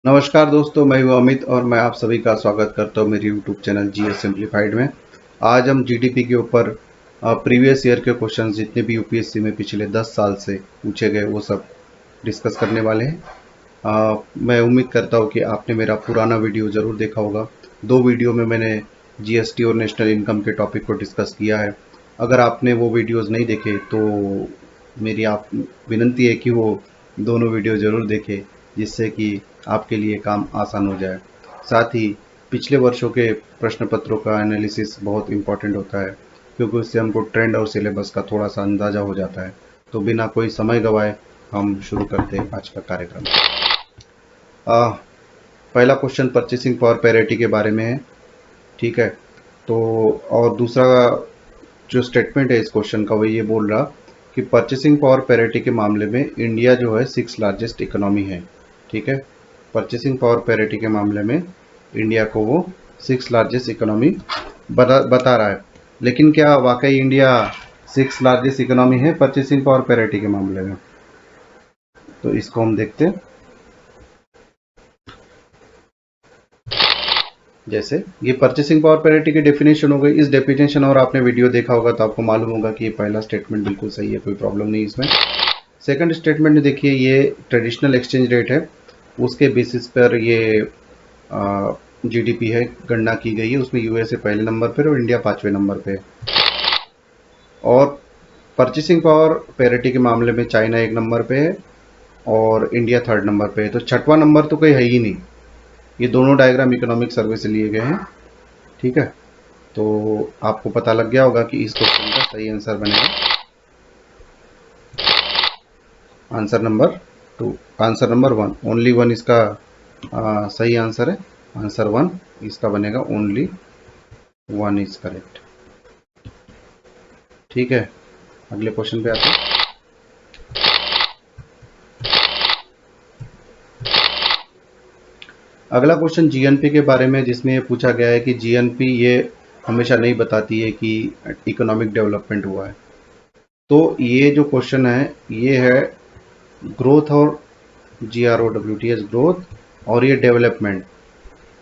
नमस्कार दोस्तों, मैं हूं अमित और मैं आप सभी का स्वागत करता हूं मेरे यूट्यूब चैनल जीएस सिंप्लीफाइड में। आज हम जीडीपी के ऊपर प्रीवियस ईयर के क्वेश्चंस जितने भी यूपीएससी में पिछले 10 साल से पूछे गए वो सब डिस्कस करने वाले हैं। मैं उम्मीद करता हूं कि आपने मेरा पुराना वीडियो ज़रूर देखा होगा। 2 वीडियो में मैंने जीएसटी और नेशनल इनकम के टॉपिक को डिस्कस किया है। अगर आपने वो वीडियोज़ नहीं देखे तो मेरी आप विनंती है कि वो दोनों वीडियो ज़रूर देखें, जिससे कि आपके लिए काम आसान हो जाए। साथ ही पिछले वर्षों के प्रश्न पत्रों का एनालिसिस बहुत इम्पोर्टेंट होता है, क्योंकि उससे हमको ट्रेंड और सिलेबस का थोड़ा सा अंदाज़ा हो जाता है। तो बिना कोई समय गवाए हम शुरू करते हैं आज का कार्यक्रम। पहला क्वेश्चन परचेसिंग पावर पैरिटी के बारे में है, ठीक है। तो और दूसरा जो स्टेटमेंट है इस क्वेश्चन का वो ये बोल रहा कि परचेसिंग पावर पैरिटी के मामले में इंडिया जो है 6th लार्जेस्ट इकोनॉमी है, ठीक है। परचेसिंग पावर पैरिटी के मामले में इंडिया को वो 6th लार्जेस्ट इकोनॉमी बता रहा है। लेकिन क्या वाकई इंडिया 6th लार्जेस्ट इकोनॉमी है परचेसिंग पावर पैरिटी के मामले में? तो इसको हम देखते हैं। जैसे ये परचेसिंग पावर पैरिटी की डेफिनेशन हो गई। इस डेफिनेशन और आपने वीडियो देखा होगा तो आपको मालूम होगा कि ये पहला स्टेटमेंट बिल्कुल सही है, कोई प्रॉब्लम नहीं इसमें। सेकंड स्टेटमेंट में देखिए, ये ट्रेडिशनल एक्सचेंज रेट है, उसके बेसिस पर ये जीडीपी है गणना की गई है। उसमें यूएसए पहले नंबर पर और इंडिया 5वें नंबर पे है। और परचेसिंग पावर पैरिटी के मामले में चाइना 1 नंबर पे है और इंडिया 3rd नंबर पे है। तो 6वां नंबर तो कोई है ही नहीं। ये दोनों डायग्राम इकोनॉमिक सर्वे से लिए गए हैं, ठीक है। तो आपको पता लग गया होगा कि इस क्वेश्चन का सही आंसर बनेगा answer number 2, answer number 1, only 1 इसका सही आंसर है। आंसर 1 इसका बनेगा, ओनली 1 इज करेक्ट, ठीक है। अगले क्वेश्चन पे आते हैं। अगला क्वेश्चन जीएनपी के बारे में, जिसमें ये पूछा गया है कि जीएनपी ये हमेशा नहीं बताती है कि इकोनॉमिक डेवलपमेंट हुआ है। तो ये जो क्वेश्चन है ये है ग्रोथ और GROWTH, ग्रोथ और ये डेवलपमेंट।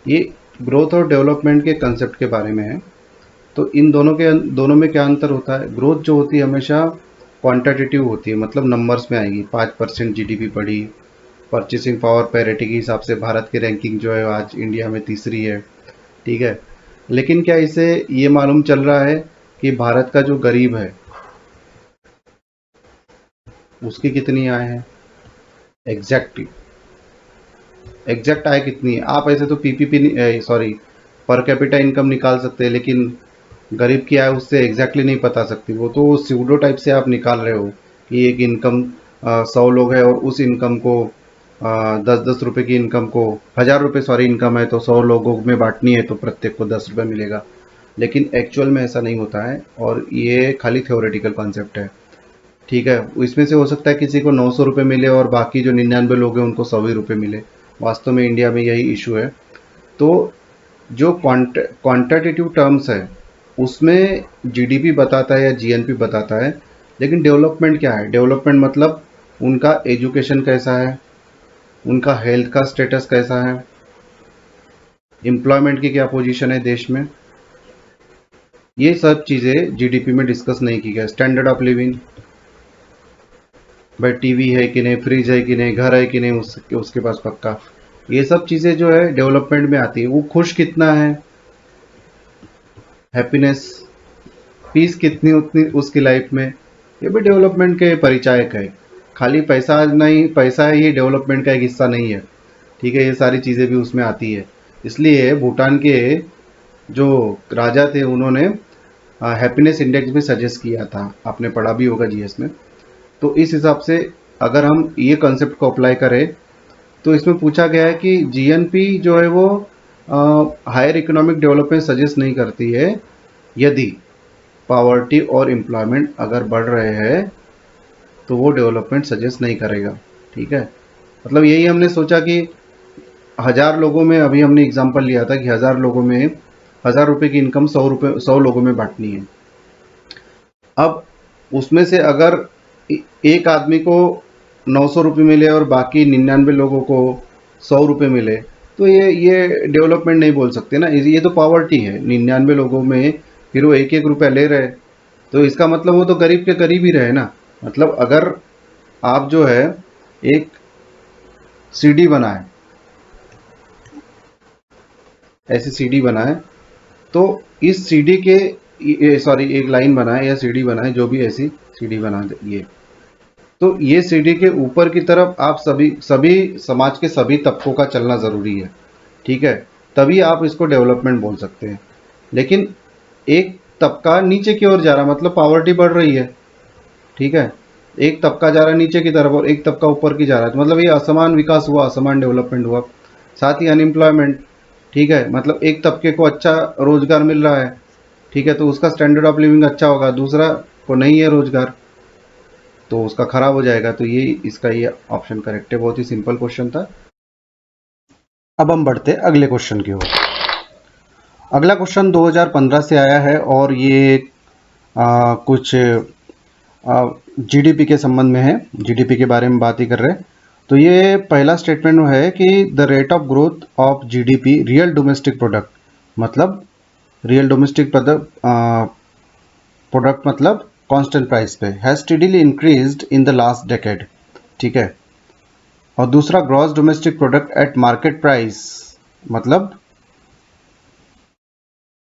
ये ग्रोथ और डेवलपमेंट के कंसेप्ट के बारे में है। तो इन दोनों में क्या अंतर होता है? ग्रोथ जो होती है हमेशा क्वांटिटेटिव होती है, मतलब नंबर्स में आएगी। 5% जीडीपी बढ़ी। परचेसिंग पावर पैरिटी के हिसाब से भारत की रैंकिंग जो है आज इंडिया में 3री है, ठीक है। लेकिन क्या इसे ये मालूम चल रहा है कि भारत का जो गरीब है उसकी कितनी आय है? एग्जैक्ट आय कितनी है? आप ऐसे तो PPP sorry per capita income निकाल सकते हैं, लेकिन गरीब की आय उससे एग्जैक्टली नहीं पता सकती। वो तो स्यूडो टाइप से आप निकाल रहे हो कि एक इनकम 100 लोग है और उस इनकम को 10-10 रुपए की इनकम को 1000 रुपये सॉरी इनकम है तो 100 लोगों में बांटनी है तो प्रत्येक को 10 रुपये मिलेगा। लेकिन एक्चुअल में ऐसा नहीं होता है और ये खाली थ्योरेटिकल कॉन्सेप्ट है, ठीक है। इसमें से हो सकता है किसी को 900 रुपये मिले और बाकी जो 99 लोग हैं उनको 100 ही रुपये मिले। वास्तव में इंडिया में यही इशू है। तो जो क्वांटिटेटिव टर्म्स है उसमें जीडीपी बताता है या जीएनपी बताता है, लेकिन डेवलपमेंट क्या है? डेवलपमेंट मतलब उनका एजुकेशन कैसा है, उनका हेल्थ का स्टेटस कैसा है, एम्प्लॉयमेंट की क्या पोजीशन है देश में, ये सब चीज़ें जीडीपी में डिस्कस नहीं की गई। स्टैंडर्ड ऑफ लिविंग, भाई टीवी है कि नहीं, फ्रिज है कि नहीं, घर है कि नहीं उसके पास पक्का, ये सब चीज़ें जो है डेवलपमेंट में आती है। वो खुश कितना है, हैप्पीनेस, पीस कितनी उतनी उसकी लाइफ में, ये भी डेवलपमेंट के परिचायक है। खाली पैसा नहीं, पैसा है ये डेवलपमेंट का एक हिस्सा नहीं है, ठीक है। ये सारी चीज़ें भी उसमें आती है। इसलिए भूटान के जो राजा थे उन्होंने हैप्पीनेस इंडेक्स भी सजेस्ट किया था, आपने पढ़ा भी होगा जीएस में। तो इस हिसाब से अगर हम ये कॉन्सेप्ट को अप्लाई करें तो इसमें पूछा गया है कि जीएनपी जो है वो हायर इकोनॉमिक डेवलपमेंट सजेस्ट नहीं करती है यदि पॉवर्टी और एम्प्लॉयमेंट अगर बढ़ रहे हैं तो वो डेवलपमेंट सजेस्ट नहीं करेगा, ठीक है। मतलब यही हमने सोचा कि 1000 लोगों में, अभी हमने एग्जांपल लिया था कि 1000 लोगों में 1000 रुपये की इनकम 100 लोगों में बांटनी है। अब उसमें से अगर एक आदमी को 900 रुपये मिले और बाकी 99 लोगों को 100 रुपये मिले, तो ये डेवलपमेंट नहीं बोल सकते ना, ये तो पॉवर्टी है। 99 लोगों में फिर वो 1-1 रुपया ले रहे, तो इसका मतलब वो तो गरीब के करीब ही रहे ना। मतलब अगर आप जो है एक सीडी बनाए, ऐसी सीडी बनाए, तो इस सीडी के सॉरी एक लाइन बनाए या सीडी बनाए, जो भी ऐसी सीडी बना दे ये, तो ये सीडी के ऊपर की तरफ आप सभी सभी समाज के सभी तबकों का चलना ज़रूरी है, ठीक है, तभी आप इसको डेवलपमेंट बोल सकते हैं। लेकिन एक तबका नीचे की ओर जा रहा, मतलब पॉवर्टी बढ़ रही है, ठीक है, एक तबका जा रहा है नीचे की तरफ और एक तबका ऊपर की जा रहा है, तो मतलब ये असमान विकास हुआ, असमान डेवलपमेंट हुआ। साथ ही अनएम्प्लॉयमेंट, ठीक है, मतलब एक तबके को अच्छा रोजगार मिल रहा है, ठीक है, तो उसका स्टैंडर्ड ऑफ लिविंग अच्छा होगा, दूसरा को नहीं है रोजगार, तो उसका खराब हो जाएगा। तो ये इसका ये ऑप्शन करेक्ट है। बहुत ही सिंपल क्वेश्चन था। अब हम बढ़ते हैं अगले क्वेश्चन की ओर। अगला क्वेश्चन 2015 से आया है और ये कुछ जीडीपी के संबंध में है, जीडीपी के बारे में बात ही कर रहे हैं। तो ये पहला स्टेटमेंट है कि the rate of growth of GDP, real domestic product, मतलब रियल डोमेस्टिक प्रोडक्ट मतलब कांस्टेंट प्राइस पे, has steadily increased in the last decade, ठीक है। और दूसरा gross domestic product at market price, मतलब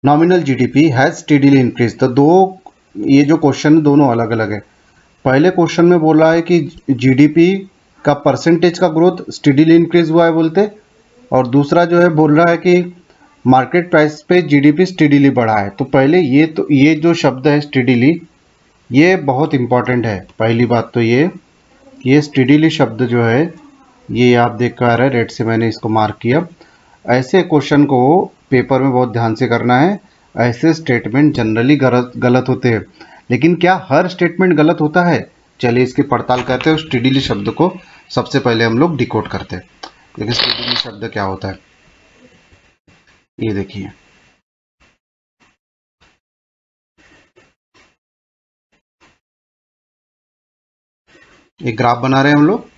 nominal GDP has steadily increase. तो दो, ये जो क्वेश्चन दोनों अलग अलग है। पहले क्वेश्चन में बोला है कि जीडीपी का परसेंटेज का ग्रोथ स्टेडीली इंक्रीज हुआ है बोलते, और दूसरा जो है बोल रहा है कि मार्केट प्राइस पे जीडीपी स्टेडीली बढ़ा है। तो पहले ये जो शब्द है स्टेडीली, ये बहुत इंपॉर्टेंट है। पहली बात तो ये स्टेडीली शब्द जो है, ये आप देख कर आ रहा है, रेड से मैंने इसको मार्क किया। ऐसे क्वेश्चन को पेपर में बहुत ध्यान से करना है। ऐसे स्टेटमेंट जनरली गलत होते हैं, लेकिन क्या हर स्टेटमेंट गलत होता है? चलिए इसकी पड़ताल करते हैं। स्टेडीली शब्द को सबसे पहले हम लोग डिकोड करते हैं। देखिए स्टेडीली शब्द क्या होता है, ये देखिए, एक ग्राफ बना रहे हैं हम लोग।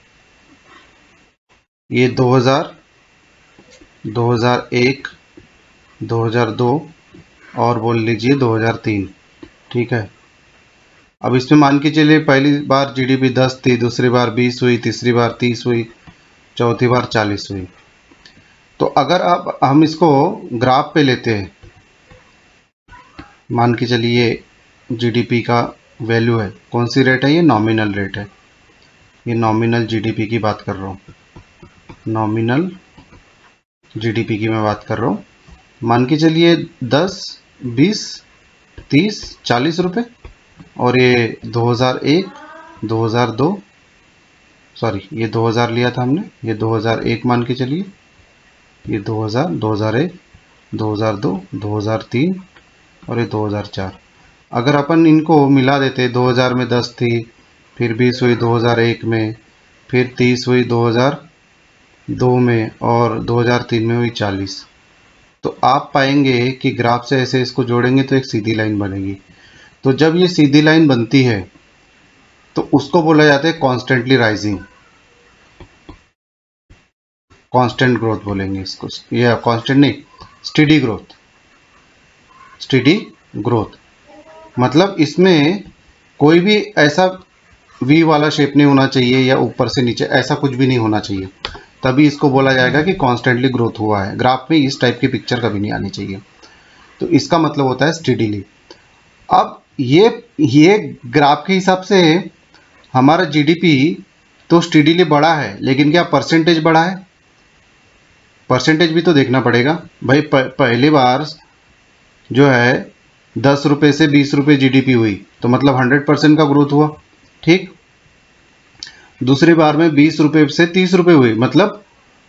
ये 2000, 2001, 2002 और बोल लीजिए 2003, ठीक है। अब इसमें मान के चलिए पहली बार जीडीपी 10 थी, दूसरी बार 20 हुई, तीसरी बार 30 हुई, चौथी बार 40 हुई। तो अगर अब हम इसको ग्राफ पे लेते हैं, मान के चलिए जीडीपी का वैल्यू है, कौन सी रेट है? ये नॉमिनल रेट है, ये नॉमिनल जीडीपी की बात कर रहा हूँ, नॉमिनल जीडीपी की मैं बात कर रहा हूँ। मान के चलिए 10, 20, 30, 40 रुपए, और ये 2001, 2002, सॉरी ये 2000 लिया था हमने, ये 2001 मान के चलिए, ये 2000, 2001, 2002, 2003 और ये 2004। अगर अपन इनको मिला देते, 2000 में 10 थी, फिर 20 हुई 2001 में, फिर 30 हुई 2002 में, और 2003 में हुई 40, तो आप पाएंगे कि ग्राफ से ऐसे इसको जोड़ेंगे तो एक सीधी लाइन बनेगी। तो जब ये सीधी लाइन बनती है तो उसको बोला जाता है कॉन्स्टेंटली राइजिंग, कांस्टेंट ग्रोथ बोलेंगे इसको, या कांस्टेंट नहीं, स्टेडी ग्रोथ, स्टेडी ग्रोथ। मतलब इसमें कोई भी ऐसा वी वाला शेप नहीं होना चाहिए या ऊपर से नीचे ऐसा कुछ भी नहीं होना चाहिए, तभी इसको बोला जाएगा कि कॉन्स्टेंटली ग्रोथ हुआ है। ग्राफ में इस टाइप की पिक्चर कभी नहीं आनी चाहिए, तो इसका मतलब होता है स्टेडीली। अब ये ग्राफ के हिसाब से हमारा जीडीपी तो स्टेडीली बढ़ा है, लेकिन क्या परसेंटेज बढ़ा है? परसेंटेज भी तो देखना पड़ेगा भाई। पहली बार जो है 10 रुपए से 20 रुपए जीडीपी हुई, तो मतलब 100% का ग्रोथ हुआ, ठीक। दूसरी बार में 20 रुपए से 30 रुपए हुई, मतलब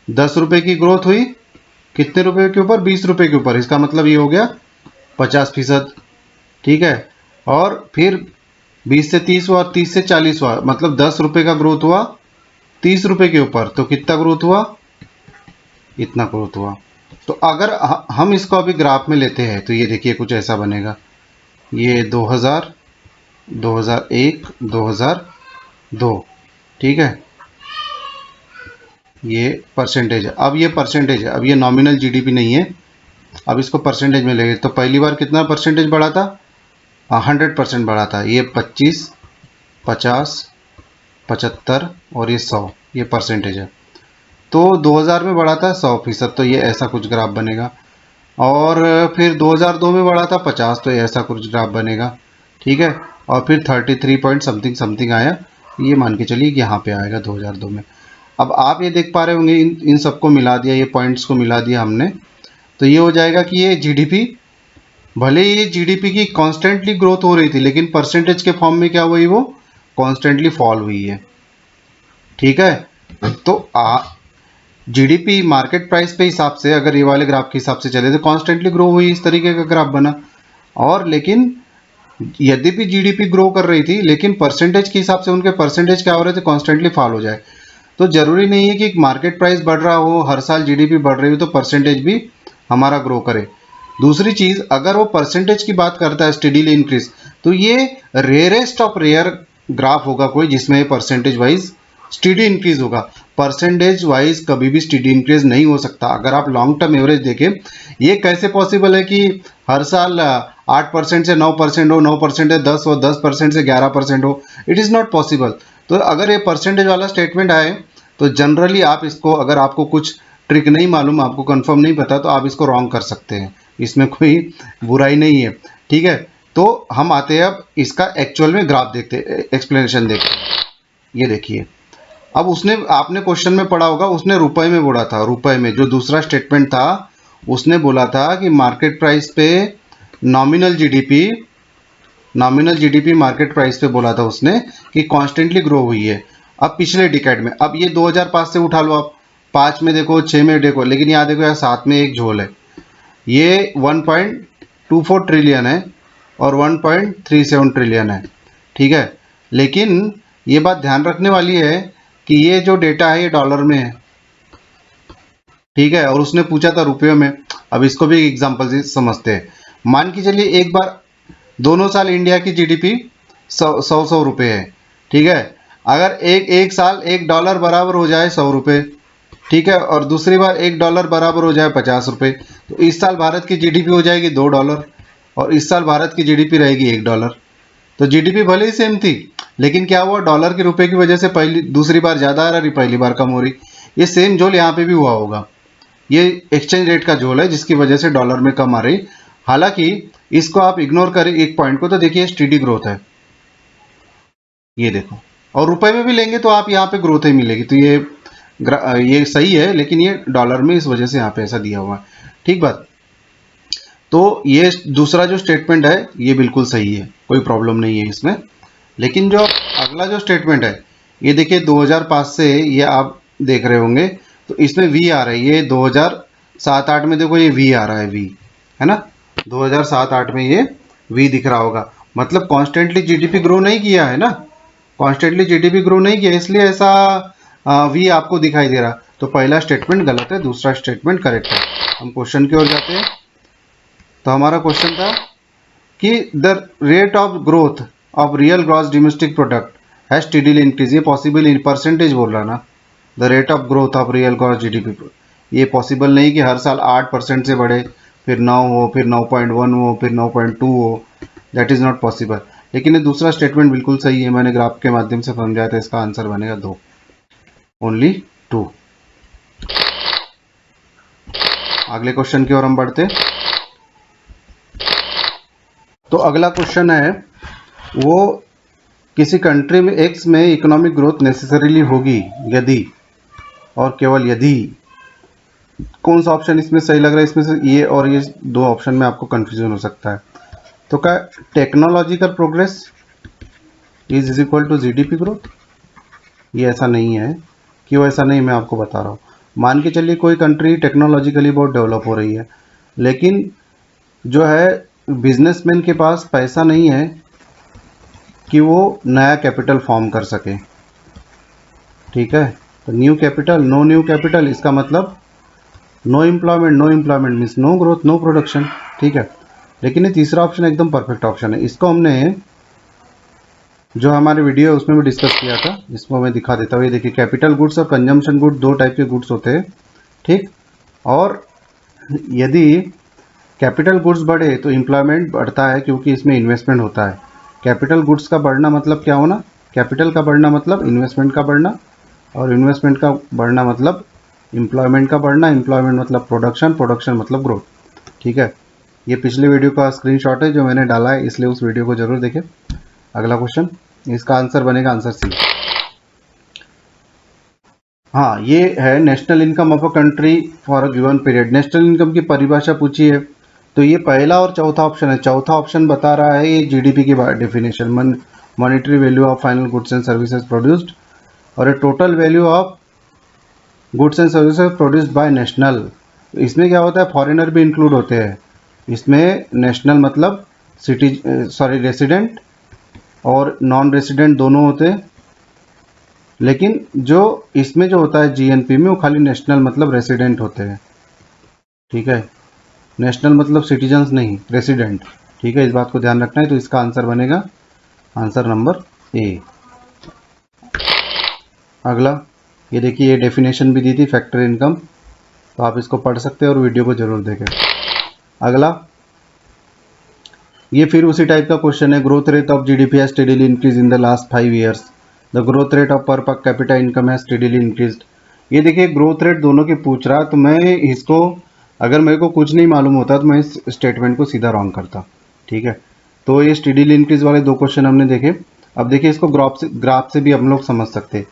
10 रुपए की ग्रोथ हुई, कितने रुपए के ऊपर? 20 रुपए के ऊपर। इसका मतलब ये हो गया 50%, ठीक है। और फिर 20 से 30 हुआ और 30 से 40 हुआ, मतलब 10 रुपए का ग्रोथ हुआ 30 रुपए के ऊपर, तो कितना ग्रोथ हुआ? इतना ग्रोथ हुआ। तो अगर हम इसको अभी ग्राफ में लेते हैं तो ये देखिए कुछ ऐसा बनेगा। ये 2000, 2001, 2002, ठीक है। ये परसेंटेज है। अब ये परसेंटेज है, अब ये नॉमिनल जीडीपी नहीं है, अब इसको परसेंटेज में लेंगे। तो पहली बार कितना परसेंटेज बढ़ा था? 100% बढ़ा था। ये 25, 50, 75 और ये 100, ये परसेंटेज है। तो 2000 में बढ़ा था 100%, तो ये ऐसा कुछ ग्राफ बनेगा। और फिर 2002 में बढ़ा था 50, तो ऐसा कुछ ग्राफ बनेगा। ठीक है, और फिर 33 पॉइंट समथिंग समथिंग आया, ये मान के चलिए कि यहाँ पे आएगा 2002 में। अब आप ये देख पा रहे होंगे, इन सबको मिला दिया, ये पॉइंट्स को मिला दिया हमने, तो ये हो जाएगा कि ये जीडीपी, भले ये जीडीपी की कॉन्स्टेंटली ग्रोथ हो रही थी, लेकिन परसेंटेज के फॉर्म में क्या हुई, वो कॉन्स्टेंटली फॉल हुई है। ठीक है, तो जीडीपी मार्केट प्राइस पे हिसाब से, अगर ये वाले ग्राफ के हिसाब से चले तो कॉन्स्टेंटली ग्रो हुई, इस तरीके का ग्राफ बना। और लेकिन यद्यपि जीडीपी ग्रो कर रही थी, लेकिन परसेंटेज के हिसाब से उनके परसेंटेज क्या हो रहे थे, कॉन्स्टेंटली फॉल हो जाए। तो जरूरी नहीं है कि मार्केट प्राइस बढ़ रहा हो, हर साल जीडीपी बढ़ रही हो तो परसेंटेज भी हमारा ग्रो करे। दूसरी चीज, अगर वो परसेंटेज की बात करता है स्टेडीली इंक्रीज, तो ये रेयरेस्ट ऑफ रेयर ग्राफ होगा कोई जिसमें परसेंटेज वाइज स्टेडी इंक्रीज होगा। परसेंटेज वाइज कभी भी स्टेडी इंक्रीज नहीं हो सकता। अगर आप लॉन्ग टर्म एवरेज देखें, ये कैसे पॉसिबल है कि हर साल 8% से 9% हो, 9% से 10 हो, 10% से 11% हो? It is not possible. तो अगर ये परसेंटेज वाला स्टेटमेंट आए तो जनरली आप इसको, अगर आपको कुछ ट्रिक नहीं मालूम, आपको कंफर्म नहीं पता, तो आप इसको रॉन्ग कर सकते हैं, इसमें कोई बुराई नहीं है। ठीक है, तो हम आते हैं अब इसका एक्चुअल में ग्राफ देखते, एक्सप्लेनेशन देखते हैं। ये देखिए, अब उसने, आपने क्वेश्चन में पढ़ा होगा, उसने रुपए में बोला था, रुपए में जो दूसरा स्टेटमेंट था उसने बोला था कि मार्केट प्राइस पे नॉमिनल जीडीपी मार्केट प्राइस पे बोला था उसने कि कॉन्स्टेंटली ग्रो हुई है। अब पिछले डिकेड में, अब ये 2005 से उठा लो आप, 5 में देखो, 6 में देखो, लेकिन यहाँ देखो, यहाँ 7 में एक झोल है, ये 1.24 ट्रिलियन है और 1.37 ट्रिलियन है। ठीक है, लेकिन ये बात ध्यान रखने वाली है कि ये जो डेटा है ये डॉलर में है। ठीक है, और उसने पूछा था रुपयों में। अब इसको भी एग्जांपल से समझते हैं। मान के चलिए एक बार दोनों साल इंडिया की जीडीपी 100 रुपये है। ठीक है, अगर एक साल $1 बराबर हो जाए 100 रुपये, ठीक है, और दूसरी बार $1 बराबर हो जाए 50 रुपये, तो इस साल भारत की जीडीपी हो जाएगी $2 और इस साल भारत की जीडीपी रहेगी $1। तो जीडीपी भले ही सेम थी, लेकिन क्या हुआ, डॉलर के रुपए की वजह से दूसरी बार ज़्यादा आ रही, पहली बार कम हो रही। ये सेम झोल यहाँ पे भी हुआ होगा। ये एक्सचेंज रेट का झोल है जिसकी वजह से डॉलर में कम आ रही। हालांकि इसको आप इग्नोर करें एक पॉइंट को, तो देखिए स्टेडी ग्रोथ है, ये देखो, और रुपए में भी लेंगे तो आप यहाँ पे ग्रोथ ही मिलेगी। तो ये सही है, लेकिन ये डॉलर में इस वजह से यहाँ पे ऐसा दिया हुआ है। ठीक बात। तो ये दूसरा जो स्टेटमेंट है ये बिल्कुल सही है, कोई प्रॉब्लम नहीं है इसमें। लेकिन जो अगला जो स्टेटमेंट है, ये देखिए 2005 से, ये आप देख रहे होंगे, तो इसमें वी आ रहा है। ये 2007-8 में देखो, ये वी आ रहा है, वी है ना, 2007-8 में ये वी दिख रहा होगा। मतलब कॉन्स्टेंटली जीडीपी ग्रो नहीं किया है ना, कॉन्स्टेंटली जीडीपी ग्रो नहीं किया, इसलिए ऐसा वी आपको दिखाई दे रहा। तो पहला स्टेटमेंट गलत है, दूसरा स्टेटमेंट करेक्ट है। हम क्वेश्चन की ओर जाते हैं। तो हमारा क्वेश्चन था कि the rate of growth of real gross domestic product है स्टेडीली इंक्रीज। ये पॉसिबल इन परसेंटेज बोल रहा ना, the rate of growth of real gross GDP. ये पॉसिबल नहीं कि हर साल 8% से बढ़े, फिर 9 हो, फिर 9.1 हो, फिर 9.2 हो, दैट इज नॉट पॉसिबल। लेकिन ये दूसरा स्टेटमेंट बिल्कुल सही है, मैंने ग्राफ के माध्यम से समझाया था। इसका आंसर बनेगा 2, ओनली 2। अगले क्वेश्चन की ओर हम बढ़ते। तो अगला क्वेश्चन है, वो किसी कंट्री में एक्स में इकोनॉमिक ग्रोथ नेसेसरीली होगी यदि, और केवल यदि, कौन सा ऑप्शन इसमें सही लग रहा है? इसमें से ये और ये दो ऑप्शन में आपको कंफ्यूजन हो सकता है। तो क्या technological progress is equal to GDP growth? ये ऐसा नहीं है। क्यों ऐसा नहीं, मैं आपको बता रहा हूँ। मान के चलिए कोई कंट्री टेक्नोलॉजिकली बहुत डेवलप हो रही है, लेकिन जो है बिजनेसमैन के पास पैसा नहीं है कि वो नया कैपिटल फॉर्म कर सके। ठीक है, तो new capital, no new capital, इसका मतलब no employment. No employment means no growth, no production. ठीक है, लेकिन ये तीसरा ऑप्शन एकदम परफेक्ट ऑप्शन है। इसको हमने जो हमारे वीडियो है उसमें भी डिस्कस किया था, इसको मैं दिखा देता हूँ। ये देखिए, कैपिटल गुड्स और कंजम्पशन गुड दो टाइप के गुड्स होते हैं, ठीक। और यदि कैपिटल गुड्स बढ़े तो एम्प्लॉयमेंट बढ़ता है, क्योंकि इसमें इन्वेस्टमेंट होता है। कैपिटल गुड्स का बढ़ना मतलब क्या होना, कैपिटल का बढ़ना मतलब इन्वेस्टमेंट का बढ़ना, और इन्वेस्टमेंट का बढ़ना मतलब एम्प्लॉयमेंट का बढ़ना, एम्प्लॉयमेंट मतलब प्रोडक्शन, प्रोडक्शन मतलब ग्रोथ, ठीक है। ये पिछले वीडियो का स्क्रीनशॉट है जो मैंने डाला है, इसलिए उस वीडियो को जरूर देखें। अगला क्वेश्चन, इसका आंसर बनेगा आंसर सी। हाँ, ये है national income of a country for a given period. National income की परिभाषा पूछी है, तो ये पहला और चौथा ऑप्शन है। चौथा ऑप्शन बता रहा है ये जीडीपी की definition, monetary value of final goods and services produced, और a total value of goods and services produced by national. इसमें क्या होता है, फॉरेनर भी इंक्लूड होते हैं इसमें। नेशनल मतलब सिटी, सॉरी रेसिडेंट और नॉन रेसिडेंट दोनों होते हैं, लेकिन जो इसमें जो होता है जीएनपी में, वो खाली नेशनल मतलब रेसिडेंट होते हैं, ठीक है। नेशनल मतलब सिटीजन्स नहीं, रेसिडेंट, ठीक है। इस बात को ध्यान रखना है। तो इसका आंसर बनेगा आंसर नंबर ए। अगला, ये देखिए, ये डेफिनेशन भी दी थी फैक्टर इनकम, तो आप इसको पढ़ सकते हैं और वीडियो को जरूर देखें। अगला, ये फिर उसी टाइप का क्वेश्चन है। Growth rate of GDP has steadily increase in the last 5 years. The growth rate of per capita income has steadily increased. ये देखिए, ग्रोथ रेट दोनों की पूछ रहा, तो मैं इसको, अगर मेरे को कुछ नहीं मालूम होता तो मैं इस स्टेटमेंट को सीधा रॉन्ग करता, ठीक है। तो ये स्टेडीली इंक्रीज वाले दो क्वेश्चन हमने देखे। अब देखिए, इसको ग्राफ से भी हम लोग समझ सकते हैं।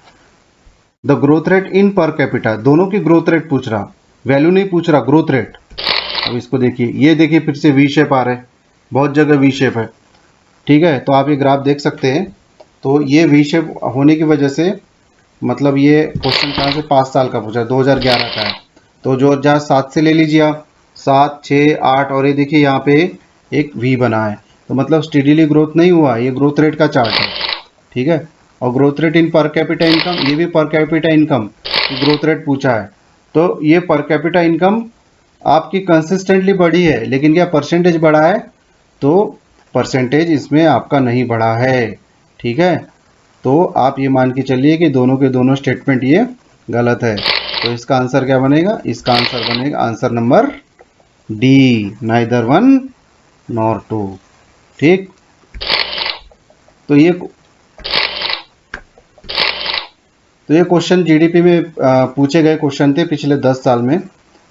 The growth rate in per capita, दोनों की ग्रोथ रेट पूछ रहा, वैल्यू नहीं पूछ रहा, ग्रोथ रेट। अब इसको देखिए, ये देखिए फिर से वी शेप आ रहा है, बहुत जगह वी शेप है, ठीक है। तो आप ये ग्राफ देख सकते हैं। तो ये वी शेप होने की वजह से, मतलब ये क्वेश्चन कहाँ से, 5 साल का पूछा, 2011 का है। तो 2007 से ले लीजिए आप, 7, 6, 8, और ये देखिए यहाँ पे एक वी बना है, तो मतलब स्टेडीली ग्रोथ नहीं हुआ, ये ग्रोथ रेट का चार्ट है, ठीक है। और growth rate in per capita income, ये भी पर कैपिटा इनकम की ग्रोथ रेट पूछा है। तो ये पर कैपिटा इनकम आपकी कंसिस्टेंटली बढ़ी है, लेकिन क्या परसेंटेज बढ़ा है, तो परसेंटेज इसमें आपका नहीं बढ़ा है, ठीक है। तो आप ये मान के चलिए कि दोनों के दोनों स्टेटमेंट ये गलत है। तो इसका आंसर क्या बनेगा, इसका आंसर बनेगा answer number D, neither one nor two, ठीक। तो ये क्वेश्चन जीडीपी में पूछे गए क्वेश्चन थे पिछले 10 साल में।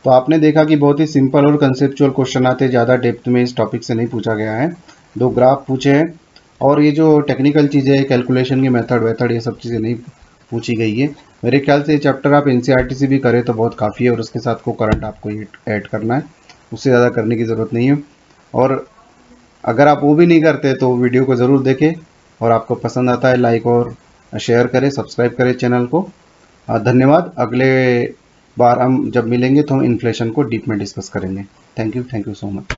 तो आपने देखा कि बहुत ही सिंपल और कंसेप्चुअल क्वेश्चन आते, ज़्यादा डेप्थ में इस टॉपिक से नहीं पूछा गया है। 2 ग्राफ पूछे हैं, और ये जो टेक्निकल चीज़ें, कैलकुलेशन की मेथड, ये सब चीज़ें नहीं पूछी गई है। मेरे ख्याल से ये चैप्टर आप एनसीईआरटी से भी करें तो बहुत काफ़ी है, और उसके साथ को करंट आपको ये ऐड करना है, उससे ज़्यादा करने की ज़रूरत नहीं है। और अगर आप वो भी नहीं करते तो वीडियो को ज़रूर देखें, और आपको पसंद आता है लाइक और शेयर करें, सब्सक्राइब करें चैनल को। धन्यवाद। अगले बार हम जब मिलेंगे तो हम इन्फ्लेशन को डीप में डिस्कस करेंगे। Thank you so much.